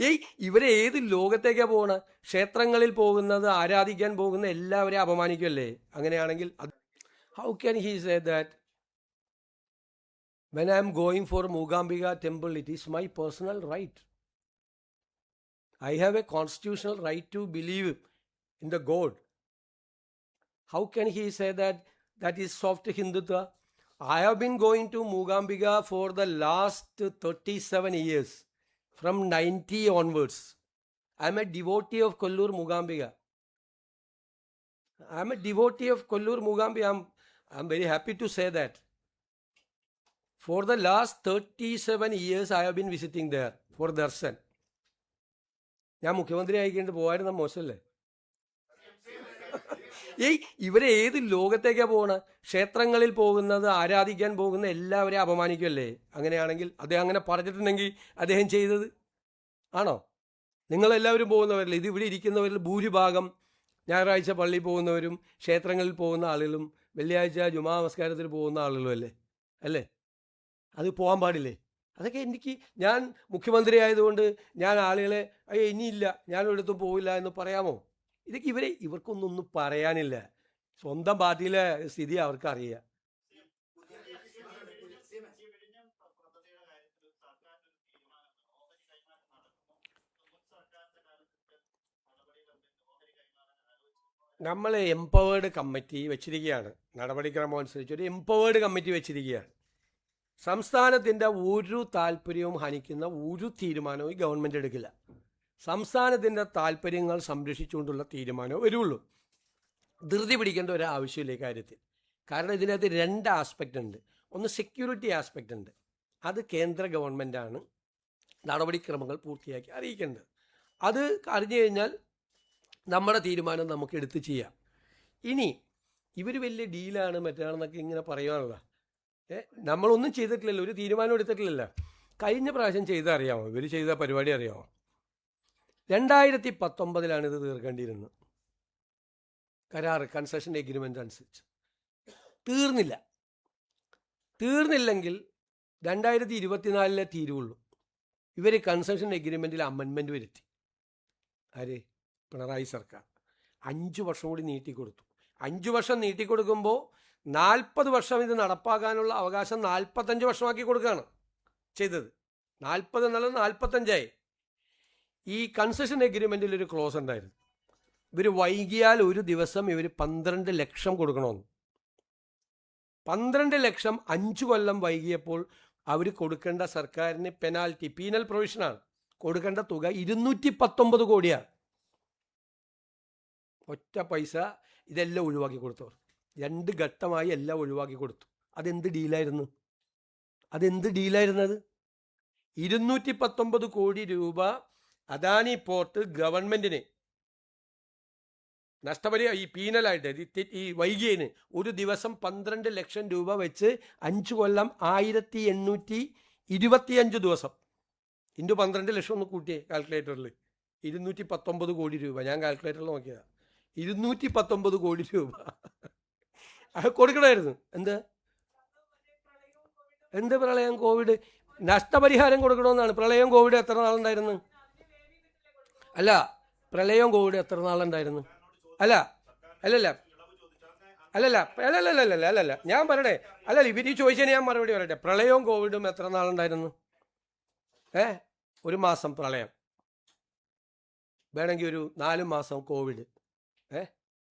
ഏയ് ഇവരെ ഏത് ലോകത്തേക്കാ പോകണ? ക്ഷേത്രങ്ങളിൽ പോകുന്നത്, ആരാധിക്കാൻ പോകുന്ന എല്ലാവരെയും അപമാനിക്കുമല്ലേ? അങ്ങനെയാണെങ്കിൽ how can he say that when I am going for Mookambika temple it is my personal right. I have a constitutional right to believe in the god. How can he say that that is soft Hindutva? I have been going to Moogambika for the last 37 years, from 90 onwards. I am a devotee of Kollur Moogambika. I am a devotee of Kollur Moogambika. I am very happy to say that. For the last 37 years I have been visiting there for darshan. ഞാൻ മുഖ്യമന്ത്രി ആയിക്കൊണ്ട് പോകായിരുന്ന മോശമല്ലേ? ഏയ് ഇവരെ ഏത് ലോകത്തേക്കാ പോകണ? ക്ഷേത്രങ്ങളിൽ പോകുന്നത്, ആരാധിക്കാൻ പോകുന്ന എല്ലാവരെയും അപമാനിക്കുമല്ലേ? അങ്ങനെയാണെങ്കിൽ അദ്ദേഹം അങ്ങനെ പറഞ്ഞിട്ടുണ്ടെങ്കിൽ അദ്ദേഹം ചെയ്തത് ആണോ? നിങ്ങളെല്ലാവരും പോകുന്നവരല്ലേ? ഇത് ഇവിടെ ഇരിക്കുന്നവരിൽ ഭൂരിഭാഗം ഞായറാഴ്ച പള്ളിയിൽ പോകുന്നവരും ക്ഷേത്രങ്ങളിൽ പോകുന്ന ആളുകളും വെള്ളിയാഴ്ച ജുമാ നമസ്കാരത്തിൽ പോകുന്ന ആളുകളും അല്ലേ? അത് പോകാൻ പാടില്ലേ? അതൊക്കെ ഞാൻ മുഖ്യമന്ത്രി ആയതുകൊണ്ട് ഞാൻ ആളുകളെ ഇനിയില്ല, ഞാൻ ഒരിടത്തും പോവില്ല എന്ന് പറയാമോ? ഇതൊക്കെ ഇവർക്കൊന്നും പറയാനില്ല. സ്വന്തം പാർട്ടിയിലെ സ്ഥിതി അവർക്കറിയാം. നമ്മൾ എംപവേർഡ് കമ്മിറ്റി വെച്ചിരിക്കുകയാണ്. നടപടിക്രമം അനുസരിച്ച് ഒരു എംപവേർഡ് കമ്മിറ്റി വെച്ചിരിക്കുകയാണ്. സംസ്ഥാനത്തിൻ്റെ ഒരു താല്പര്യവും ഹനിക്കുന്ന ഒരു തീരുമാനവും ഈ ഗവൺമെൻറ് എടുക്കില്ല. സംസ്ഥാനത്തിൻ്റെ താല്പര്യങ്ങൾ സംരക്ഷിച്ചുകൊണ്ടുള്ള തീരുമാനമേ വരുള്ളൂ. ധൃതി പിടിക്കേണ്ട ഒരു ആവശ്യമില്ല ഈ കാര്യത്തിൽ. കാരണം ഇതിനകത്ത് രണ്ട് ആസ്പെക്റ്റ് ഉണ്ട്. ഒന്ന് സെക്യൂരിറ്റി ആസ്പെക്റ്റ് ഉണ്ട്. അത് കേന്ദ്ര ഗവൺമെൻറ്റാണ് നടപടിക്രമങ്ങൾ പൂർത്തിയാക്കി അറിയിക്കേണ്ടത്. അത് അറിഞ്ഞു കഴിഞ്ഞാൽ നമ്മുടെ തീരുമാനം നമുക്ക് എടുത്ത് ചെയ്യാം. ഇനി ഇവർ വലിയ ഡീലാണ് മറ്റാണെന്നൊക്കെ ഇങ്ങനെ പറയുവാനുള്ള നമ്മളൊന്നും ചെയ്തിട്ടില്ലല്ലോ, ഒരു തീരുമാനം എടുത്തിട്ടില്ലല്ലോ. കഴിഞ്ഞ പ്രാവശ്യം ചെയ്താൽ അറിയാമോ? ഇവർ ചെയ്ത പരിപാടി അറിയാമോ? 2019 ഇത് തീർക്കേണ്ടിയിരുന്നത്. കരാർ കൺസെഷൻ എഗ്രിമെൻ്റ് അനുസരിച്ച് തീർന്നില്ലെങ്കിൽ 2024 തീരുള്ളൂ. ഇവർ കൺസെഷൻ എഗ്രിമെൻറ്റിൽ അമെൻമെൻറ്റ് വരുത്തി. ആര്? പിണറായി സർക്കാർ 5 വർഷം കൂടി നീട്ടിക്കൊടുത്തു. 5 വർഷം നീട്ടിക്കൊടുക്കുമ്പോൾ 40 വർഷം ഇത് നടപ്പാക്കാനുള്ള അവകാശം 45 വർഷമാക്കി കൊടുക്കുകയാണ് ചെയ്തത്. 40 എന്നുള്ളത് 45ആയി. ഈ കൺസെഷൻ എഗ്രിമെൻറ്റിൽ ഒരു ക്ലോസ് ഉണ്ടായിരുന്നു. ഇവർ വൈകിയാൽ ഒരു ദിവസം ഇവർ 12 ലക്ഷം കൊടുക്കണമെന്ന്. 12 ലക്ഷം 5 കൊല്ലം വൈകിയപ്പോൾ അവർ കൊടുക്കേണ്ട സർക്കാരിന് പെനാൽറ്റി, പീനൽ പ്രൊവിഷനാണ്, കൊടുക്കേണ്ട തുക 219 കോടിയാണ്. ഒറ്റ പൈസ ഇതെല്ലാം ഒഴിവാക്കി കൊടുത്തവർ. 2 ഘട്ടമായി എല്ലാം ഒഴിവാക്കി കൊടുത്തു. അതെന്ത് ഡീലായിരുന്നു? 219 കോടി രൂപ അദാനി പോർട്ട് ഗവൺമെൻറ്റിന് ഈ പീനലായിട്ട് ഈ വൈകിയതിന് ഒരു ദിവസം 12 ലക്ഷം രൂപ വെച്ച് 5 കൊല്ലം 1825 ദിവസം ഇൻറ്റു 12 ലക്ഷം ഒന്ന് കൂട്ടിയേ കാൽക്കുലേറ്ററിൽ. 219 കോടി രൂപ. ഞാൻ കാൽക്കുലേറ്ററിൽ നോക്കിയതാണ്. 219 കോടി രൂപ അത് കൊടുക്കണമായിരുന്നു. എന്ത് പ്രളയം, കോവിഡ്, നഷ്ടപരിഹാരം കൊടുക്കണമെന്നാണ്. പ്രളയം കോവിഡ് എത്ര നാളുണ്ടായിരുന്നു? പ്രളയം കോവിഡ് എത്ര നാളുണ്ടായിരുന്നു? അല്ലല്ല ഞാൻ പറയട്ടെ. ഇവര് ചോദിച്ചതിന് ഞാൻ മറുപടി പറയട്ടെ. പ്രളയവും കോവിഡും എത്ര നാളുണ്ടായിരുന്നു? 1 മാസം പ്രളയം, വേണമെങ്കിൽ ഒരു 4 മാസം കോവിഡ്,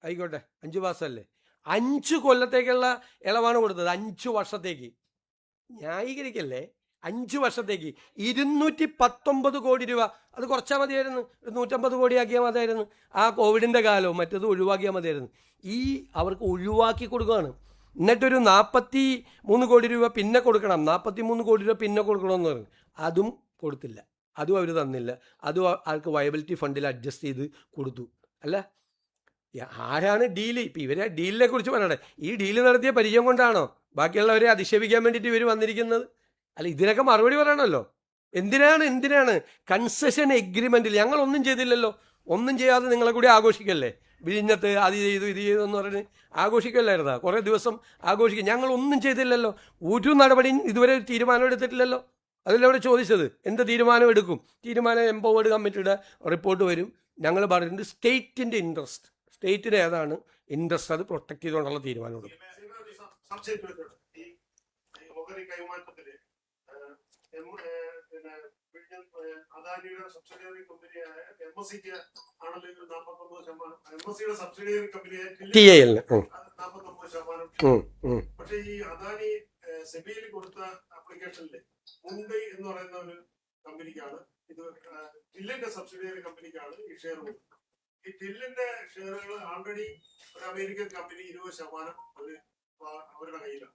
ആയിക്കോട്ടെ 5 മാസമല്ലേ. 5 കൊല്ലത്തേക്കുള്ള ഇളവാണ് കൊടുത്തത്. 5 വർഷത്തേക്ക്. ന്യായീകരിക്കല്ലേ? 5 വർഷത്തേക്ക് 219 കോടി രൂപ. അത് കുറച്ചാൽ മതിയായിരുന്നു. 150 കോടി ആക്കിയാൽ മതിയായിരുന്നു. ആ കോവിഡിൻ്റെ കാലവും മറ്റത് ഒഴിവാക്കിയാൽ മതിയായിരുന്നു. അവർക്ക് ഒഴിവാക്കി കൊടുക്കുകയാണ്. എന്നിട്ടൊരു 43 കോടി രൂപ പിന്നെ കൊടുക്കണം. 43 കോടി രൂപ പിന്നെ കൊടുക്കണമെന്ന് പറഞ്ഞു. അതും കൊടുത്തില്ല. അതും അവർ തന്നില്ല. അതും അവർക്ക് വയബിലിറ്റി ഫണ്ടിൽ അഡ്ജസ്റ്റ് ചെയ്ത് കൊടുത്തു. ആരാണ് ഡീല്? ഇപ്പം ഇവരെ ഡീലിനെ കുറിച്ച് പറയട്ടെ. ഈ ഡീല് നടത്തിയ പരിചയം കൊണ്ടാണോ ബാക്കിയുള്ളവരെ അധിക്ഷേപിക്കാൻ വേണ്ടിയിട്ട് ഇവർ വന്നിരിക്കുന്നത്? ഇതിനൊക്കെ മറുപടി പറയണമല്ലോ. എന്തിനാണ് കൺസെഷൻ എഗ്രിമെൻറ്റിൽ ഞങ്ങളൊന്നും ചെയ്തില്ലല്ലോ, ഒന്നും ചെയ്യാതെ നിങ്ങളെ കൂടി ആഘോഷിക്കല്ലേ? വിഴിഞ്ഞത്ത് അത് ചെയ്തു ഇത് ചെയ്തു എന്ന് പറഞ്ഞ് ആഘോഷിക്കല്ലായിരുന്നാ? കുറേ ദിവസം ആഘോഷിക്കും. ഞങ്ങളൊന്നും ചെയ്തില്ലല്ലോ, ഒരു നടപടിയും ഇതുവരെ തീരുമാനം എടുത്തിട്ടില്ലല്ലോ. അതല്ല അവിടെ ചോദിച്ചത്. എന്ത് തീരുമാനം എടുക്കും? തീരുമാനം എംപവേർഡ് കമ്മിറ്റിയുടെ റിപ്പോർട്ട് വരും. ഞങ്ങൾ പറഞ്ഞിട്ടുണ്ട് സ്റ്റേറ്റിൻ്റെ ഇൻട്രസ്റ്റ്, സ്റ്റേറ്റിന് ഏതാണ് ഇൻട്രസ്റ്റ് അത് പ്രൊട്ടക്ട് ചെയ്തുകൊണ്ടുള്ള തീരുമാനം എടുക്കും. അദാനിയുടെ സബ്സിഡിയറി കമ്പനിയായ എംഎസ്സിക്ക് ആണെങ്കിൽ 49%, സബ്സിഡിയറി കമ്പനിയായ TIL 49%. പക്ഷേ ഈ അദാനി സെബിയിൽ കൊടുത്ത ആപ്ലിക്കേഷനിൽ മുംബൈ എന്ന് പറയുന്ന ഒരു കമ്പനിക്കാണ് ഇത്, ടില്ലിന്റെ സബ്സിഡിയറി കമ്പനിക്കാണ് ഈ ഷെയർ കൊടുക്കുന്നത്. ഈ ടില്ലിന്റെ ഷെയറുകൾ ആൾറെഡി ഒരു അമേരിക്കൻ കമ്പനി 20% അവരുടെ കയ്യിലാണ്.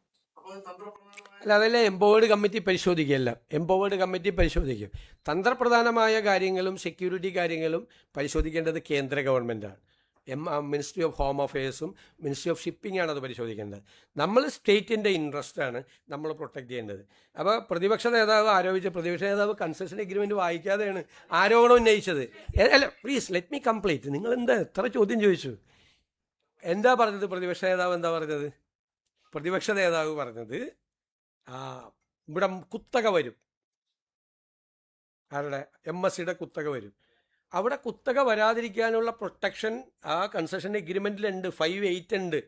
അല്ല, അതെല്ലാം എംപവേർഡ് കമ്മിറ്റി പരിശോധിക്കുകയല്ല. എംപവേർഡ് കമ്മിറ്റി പരിശോധിക്കും. തന്ത്രപ്രധാനമായ കാര്യങ്ങളും സെക്യൂരിറ്റി കാര്യങ്ങളും പരിശോധിക്കേണ്ടത് കേന്ദ്ര ഗവൺമെൻറ്റാണ്. മിനിസ്ട്രി ഓഫ് ഹോം അഫയേഴ്സും മിനിസ്ട്രി ഓഫ് ഷിപ്പിംഗാണ് അത് പരിശോധിക്കേണ്ടത്. നമ്മൾ സ്റ്റേറ്റിൻ്റെ ഇൻട്രസ്റ്റാണ് നമ്മൾ പ്രൊട്ടക്റ്റ് ചെയ്യേണ്ടത്. അപ്പോൾ പ്രതിപക്ഷ നേതാവ് കൺസെഷൻ എഗ്രിമെൻറ്റ് വായിക്കാതെയാണ് ആരോപണം ഉന്നയിച്ചത്. അല്ല, പ്ലീസ് ലെറ്റ് മീ കംപ്ലീറ്റ്. നിങ്ങൾ എന്താ എത്ര ചോദ്യം ചോദിച്ചു? എന്താ പറഞ്ഞത് പ്രതിപക്ഷ നേതാവ്? എന്താ പറഞ്ഞത്? പ്രതിപക്ഷ നേതാവ് പറഞ്ഞത് ഇവിടെ കുത്തക വരും. ആരുടെ? MSCയുടെ കുത്തക വരും. അവിടെ കുത്തക വരാതിരിക്കാനുള്ള പ്രൊട്ടക്ഷൻ ആ കൺസെഷൻ എഗ്രിമെൻറ്റിലുണ്ട്. 5(8) ഉണ്ട്.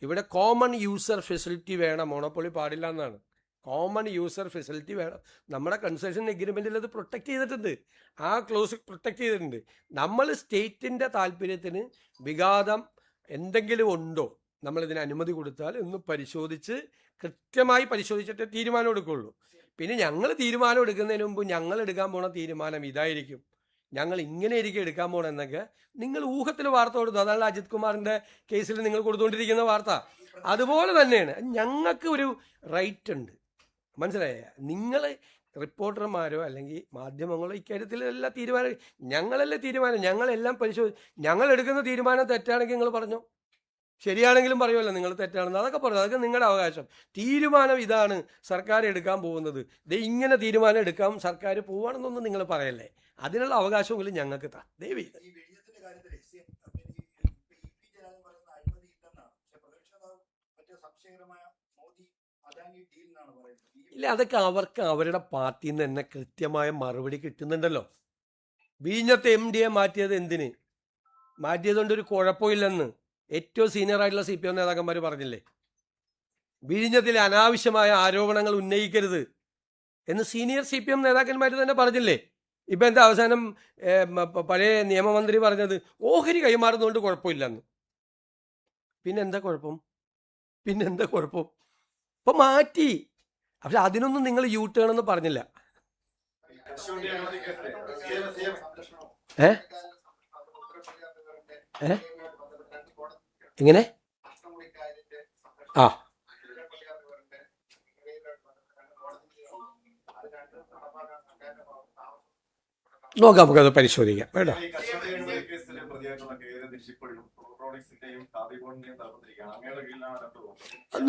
ഇവിടെ കോമൺ യൂസർ ഫെസിലിറ്റി വേണം, മോണോപ്പൊളി പാടില്ല എന്നാണ്. കോമൺ യൂസർ ഫെസിലിറ്റി വേണം. നമ്മുടെ കൺസെഷൻ എഗ്രിമെൻറ്റിൽ അത് പ്രൊട്ടക്റ്റ് ചെയ്തിട്ടുണ്ട്. ആ ക്ലോസ് പ്രൊട്ടക്റ്റ് ചെയ്തിട്ടുണ്ട്. നമ്മൾ സ്റ്റേറ്റിൻ്റെ താല്പര്യത്തിന് വിഘാതം എന്തെങ്കിലും ഉണ്ടോ, നമ്മളിതിന് അനുമതി കൊടുത്താൽ ഒന്ന് പരിശോധിച്ച് കൃത്യമായി പരിശോധിച്ചിട്ട് തീരുമാനം എടുക്കുകയുള്ളൂ. പിന്നെ ഞങ്ങൾ തീരുമാനം എടുക്കുന്നതിന് മുമ്പ് ഞങ്ങൾ എടുക്കാൻ പോണ തീരുമാനം ഇതായിരിക്കും, ഞങ്ങൾ ഇങ്ങനെ ആയിരിക്കും എടുക്കാൻ പോകണമെന്നൊക്കെ നിങ്ങൾ ഊഹത്തിൽ വാർത്ത കൊടുത്തു. അതാണ് അജിത് കുമാറിൻ്റെ കേസിൽ നിങ്ങൾ കൊടുത്തുകൊണ്ടിരിക്കുന്ന വാർത്ത. അതുപോലെ തന്നെയാണ് ഞങ്ങൾക്ക് ഒരു റൈറ്റ് ഉണ്ട്, മനസ്സിലായ? നിങ്ങൾ റിപ്പോർട്ടർമാരോ അല്ലെങ്കിൽ മാധ്യമങ്ങളോ ഇക്കാര്യത്തിൽ എല്ലാ തീരുമാനം ഞങ്ങളല്ലേ തീരുമാനം, ഞങ്ങളെല്ലാം ഞങ്ങൾ എടുക്കുന്ന തീരുമാനം തെറ്റാണെങ്കിൽ നിങ്ങൾ പറഞ്ഞോ, ശരിയാണെങ്കിലും പറയുമല്ലോ നിങ്ങൾ തെറ്റാണെന്ന്, അതൊക്കെ പറഞ്ഞു. അതൊക്കെ നിങ്ങളുടെ അവകാശം. തീരുമാനം ഇതാണ് സർക്കാർ എടുക്കാൻ പോകുന്നത്, ഇങ്ങനെ തീരുമാനം എടുക്കാൻ സർക്കാർ പോവാണെന്നൊന്നും നിങ്ങൾ പറയല്ലേ. അതിനുള്ള അവകാശമെങ്കിലും ഞങ്ങൾക്ക് താ ദേവി. ഇല്ല, അതൊക്കെ അവർക്ക് അവരുടെ പാർട്ടിയിൽ നിന്ന് തന്നെ കൃത്യമായ മറുപടി കിട്ടുന്നുണ്ടല്ലോ. വിഴിഞ്ഞത്തെ MDയെ മാറ്റിയത് എന്തിന്? മാറ്റിയതുകൊണ്ടൊരു കുഴപ്പമില്ലെന്ന് ഏറ്റവും സീനിയർ ആയിട്ടുള്ള CPM നേതാക്കന്മാർ പറഞ്ഞില്ലേ? വിഴിഞ്ഞത്തിൽ അനാവശ്യമായ ആരോപണങ്ങൾ ഉന്നയിക്കരുത് എന്ന് സീനിയർ CPM നേതാക്കന്മാർ തന്നെ പറഞ്ഞില്ലേ? ഇപ്പം എന്താ അവസാനം പഴയ നിയമമന്ത്രി പറഞ്ഞത് ഓഹരി കൈമാറുന്നതുകൊണ്ട് കുഴപ്പമില്ലെന്ന്. പിന്നെന്താ കുഴപ്പം? ഇപ്പം മാറ്റി. പക്ഷെ അതിനൊന്നും നിങ്ങൾ U-turn എന്ന് പറഞ്ഞില്ല. എങ്ങനെ? നോക്കാം, നമുക്കത് പരിശോധിക്കാം. വേണ്ട,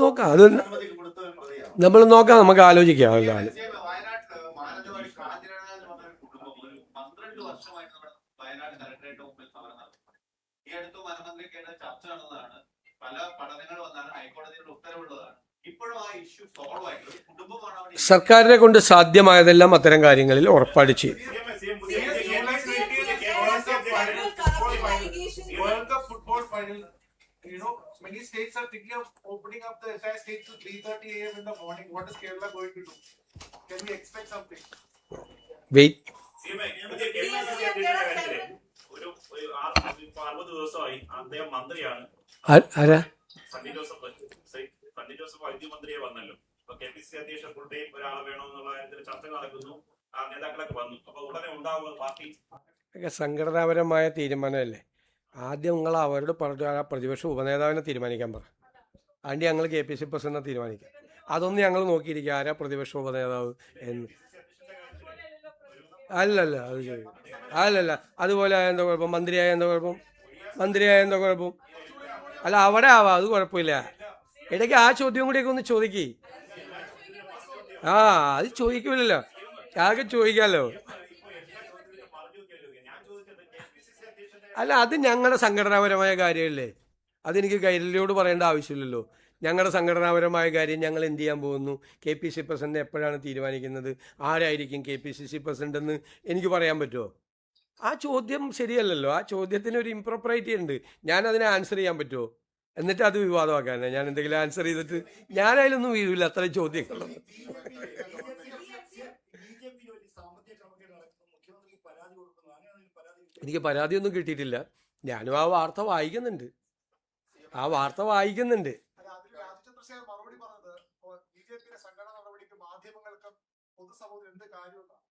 നോക്കാം, അത് നമ്മൾ നോക്കാം, നമുക്ക് ആലോചിക്കാം. അതാണ് സർക്കാരിനെ കൊണ്ട് സാധ്യമായതെല്ലാം അത്തരം കാര്യങ്ങളിൽ ഉറപ്പാട് ചെയ്യും. Many states are thinking of opening up the entire state to 3:30 a.m. in the morning. What is Kerala going to do? Can we expect something? Wait. ഒരു 60 ദിവസമായി അദ്ദേഹം മന്ത്രിയാണ്. സണ്ണി ജോസഫ് വൈദ്യുതി മന്ത്രിയെ വന്നല്ലോ. അപ്പൊ KPCC അധ്യക്ഷൻ ഫുൾ ടൈം ഒരാളെ വേണമെന്നുള്ള കാര്യത്തിൽ ചർച്ച നടക്കുന്നു. ആ നേതാക്കളൊക്കെ വന്നു. അപ്പൊ ഉടനെ ഉണ്ടാവുക പാർട്ടി സംഘടനാപരമായ തീരുമാനമല്ലേ. ആദ്യം നിങ്ങൾ അവരോട് പറഞ്ഞു ആ പ്രതിപക്ഷ ഉപനേതാവിനെ തീരുമാനിക്കാൻ പറ. അതിൻ്റെ ഞങ്ങൾ KPCC പ്രസിഡന്റിനെ തീരുമാനിക്കാം. അതൊന്നും ഞങ്ങൾ നോക്കിയിരിക്കുക ആരാ പ്രതിപക്ഷ ഉപനേതാവ് എന്ന്. അല്ലല്ല, അത് ചെയ്യും. അല്ലല്ല, അതുപോലെ എന്താ കുഴപ്പം? മന്ത്രിയായ എന്താ കുഴപ്പം? അല്ല, അവിടെ ആവാം, അത് കുഴപ്പമില്ല. ഇടയ്ക്ക് ആ ചോദ്യം കൂടിയൊക്കെ ഒന്ന് ചോദിക്കേ. അത് ചോദിക്കൂലല്ലോ, ആകെ ചോദിക്കാമല്ലോ. അല്ല, അത് ഞങ്ങളുടെ സംഘടനാപരമായ കാര്യമല്ലേ, അതെനിക്ക് കൈരളിയോട് പറയേണ്ട ആവശ്യമില്ലല്ലോ. ഞങ്ങളുടെ സംഘടനാപരമായ കാര്യം ഞങ്ങൾ എന്ത് ചെയ്യാൻ പോകുന്നു, KPCC പ്രസിഡന്റ് എപ്പോഴാണ് തീരുമാനിക്കുന്നത്, ആരായിരിക്കും KPCC പ്രസിഡന്റ് എന്ന് എനിക്ക് പറയാൻ പറ്റുമോ? ആ ചോദ്യം ശരിയല്ലല്ലോ. ആ ചോദ്യത്തിന് ഒരു ഇംപ്രോപ്പറൈറ്റി ഉണ്ട്. ഞാനതിനെ ആൻസർ ചെയ്യാൻ പറ്റുമോ? എന്നിട്ട് അത് വിവാദമാക്കാനാണ് ഞാൻ എന്തെങ്കിലും ആൻസർ ചെയ്തിട്ട് ഞാനതിലൊന്നും വീഴില്ല. അത്രയും ചോദ്യങ്ങൾ എനിക്ക് പരാതിയൊന്നും കിട്ടിയിട്ടില്ല. ഞാനും ആ വാർത്ത വായിക്കുന്നുണ്ട്. അല്ല, അതിൽ രാജചന്ദ്രശേഖർ മറുപടി പറഞ്ഞത് BJP-യുടെ സംഘടനാ നടപടിക്ക് മാധ്യമങ്ങൾക്കും പൊതുസമൂഹത്തിന് എന്ത് കാര്യമെന്നാണ്.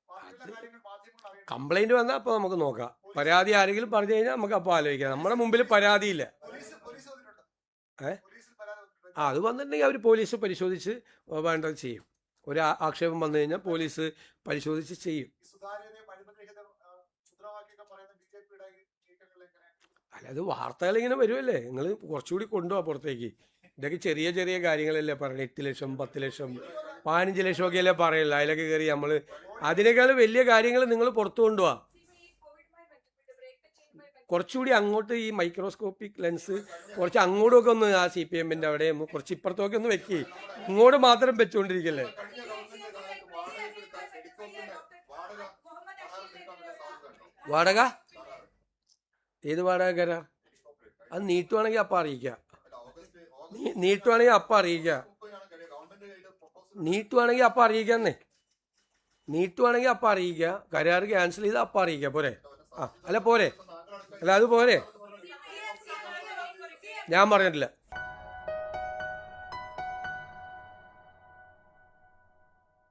പാർട്ടിയുടെ കാര്യങ്ങൾ മാധ്യമങ്ങൾ അറിയണം. കംപ്ലൈന്റ് വന്നാൽ അപ്പോൾ നമുക്ക് നോക്കാം. പരാതി ആരെങ്കിലും പറഞ്ഞു കഴിഞ്ഞാൽ നമുക്ക് അപ്പോൾ ആലോചിക്കാം. നമ്മുടെ മുമ്പിൽ പരാതിയില്ല. പോലീസ് വന്നിട്ടുണ്ട്. ഏ? പോലീസിൽ പരാതി വന്നിട്ടുണ്ട്. അത് വന്നിട്ടുണ്ടെങ്കിൽ അവർ പോലീസ് പരിശോധിച്ച് വേണ്ടത് ചെയ്യും. ഒരു ആക്ഷേപം വന്നു കഴിഞ്ഞാൽ പോലീസ് പരിശോധിച്ച് ചെയ്യും. ഈ സുതാര്യതയും അഴിമതിരഹിത മുദ്രാവാക്യമൊക്കെ പറയുന്ന BJP-യുടെ നീക്കങ്ങൾ എങ്ങനെ? അല്ല, അത് വാർത്തകൾ ഇങ്ങനെ വരുമല്ലേ, നിങ്ങൾ കുറച്ചുകൂടി കൊണ്ടുപോകാം പുറത്തേക്ക്. ഇതൊക്കെ ചെറിയ ചെറിയ കാര്യങ്ങളല്ലേ പറയണേ. 8 ലക്ഷം 10 ലക്ഷം 15 ലക്ഷം ഒക്കെ അല്ലേ പറയില്ല. അതിലൊക്കെ കയറി നമ്മൾ അതിനേക്കാൾ വലിയ കാര്യങ്ങൾ നിങ്ങൾ പുറത്തു കൊണ്ടുപോവാ. കുറച്ചുകൂടി അങ്ങോട്ട് ഈ മൈക്രോസ്കോപ്പിക് ലെൻസ് കുറച്ച് അങ്ങോട്ടൊക്കെ ഒന്ന് ആ CPM-ന്റെ അവിടെ കുറച്ച് ഇപ്പുറത്തൊക്കെ ഒന്ന് വെക്കി. ഇങ്ങോട്ട് മാത്രം വെച്ചുകൊണ്ടിരിക്കല്ലേ. വാടക ഏത് വാടകക്കാരാ? അത് നീട്ടുവാണെങ്കിൽ അപ്പം അറിയിക്കാം. നീട്ടുവാണെങ്കിൽ അപ്പം അറിയിക്കാം. നീട്ടുവാണെങ്കിൽ അപ്പം അറിയിക്കാന്നേ. നീട്ടുവാണെങ്കിൽ അപ്പം അറിയിക്കുക. കരാർ ക്യാൻസൽ ചെയ്ത് അപ്പം അറിയിക്കുക. പോരെ? അല്ല പോരെ? അല്ല അത് പോരെ? ഞാൻ പറഞ്ഞിട്ടില്ല.